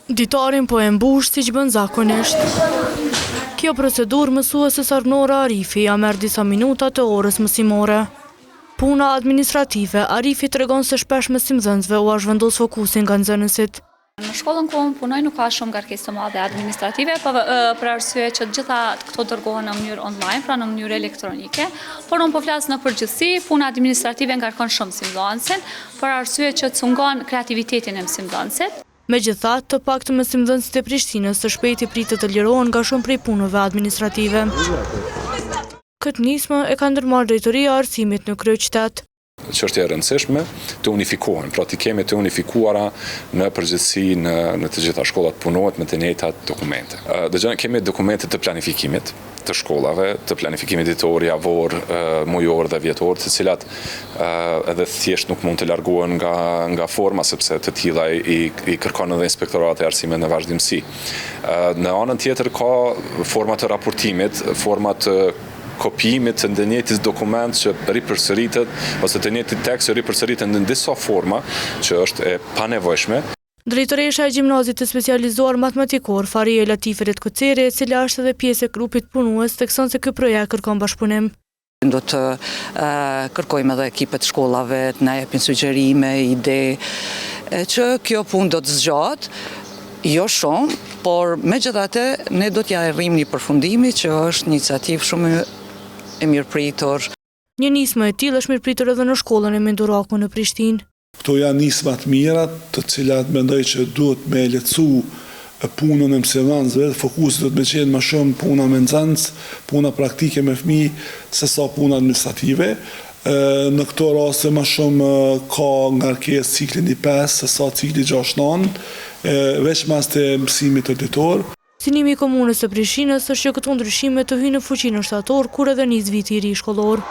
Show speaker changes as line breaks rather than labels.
Ditarin po e mbush si që bën zakonisht. Kjo procedurë mësueses Arnora Arifi ja merr disa minuta të orës mësimore. Puna administrative, Arifi tregon se shpesh mësimdhënësve u është vendos fokusin nga nxënësit.
Në shkollën ku unë punoj nuk ka shumë ngarkesë të madhe administrative, për arsye që të gjitha këto dërgohen në mënyrë online, pra në mënyrë elektronike, por unë po flas në përgjithësi, puna administrative ngarkon shumë mësimdhënësin, për arsye që të sungon kreativitetin e mësimdhënësit.
Megjithatë, të paktën mësimdhënësit e Prishtinës së shpejti pritet të lirohen nga shumë prej punëve administrative. Këtë nismë e ka ndërmarrë Drejtoria e Arsimit në kryeqytet.
Çështja e rëndësishme të unifikohen, pra të kemi të unifikuara në përgjithësi në të gjitha shkollat punohet me të njëjtat dokumente. Dëgjoni, kemi dokumente të planifikimit të shkollave, të planifikimit ditor, javor, mujor dhe vjetor, të cilat edhe thjesht nuk mund të largohen nga forma, sepse të tilla i kërkon edhe Inspektorati i Arsimit në vazhdimsi. Në anën tjetër ka forma të raportimit, forma të kopimit të njëjtit dokument që ripërsëritet ose të njëjtit tekst që ripërsëritet në disa forma që është e panevojshme.
Drejtoresha e gjimnazit të specializuar matematikor Faria Latiferit Koceri, e cila është edhe pjesë e grupit punues, thekson se ky projekt kërkon bashkëpunim.
Do të kërkojmë edhe ekipet shkollave të na japin sugjerime, ide që kjo punë do të zgjatë. Jo shumë, por megjithatë ne do t'ja arrijmë një përfundimi që është një iniciativë shumë e mirëpritur.
Një nismë e tillë është mirëpritur edhe në shkollën e Menduraku në Prishtinë.
Këto janë nisma të mira, të cilat mendoj që duhet me lehtësu punën e mësimdhënësve, fokusi duhet me qenë më shumë puna me nxënës, puna praktike me fëmijë, se sa puna administrative. Në këto raste më shumë ka ngarkesë ciklin i 5 se sa cikli 6 nënë, veç mas të mësimit të ditor.
Synimi i Komunës së Prishtinës është që këto ndryshime të hyjnë në fuqinë shtator kur edhe nis viti i ri shkollor.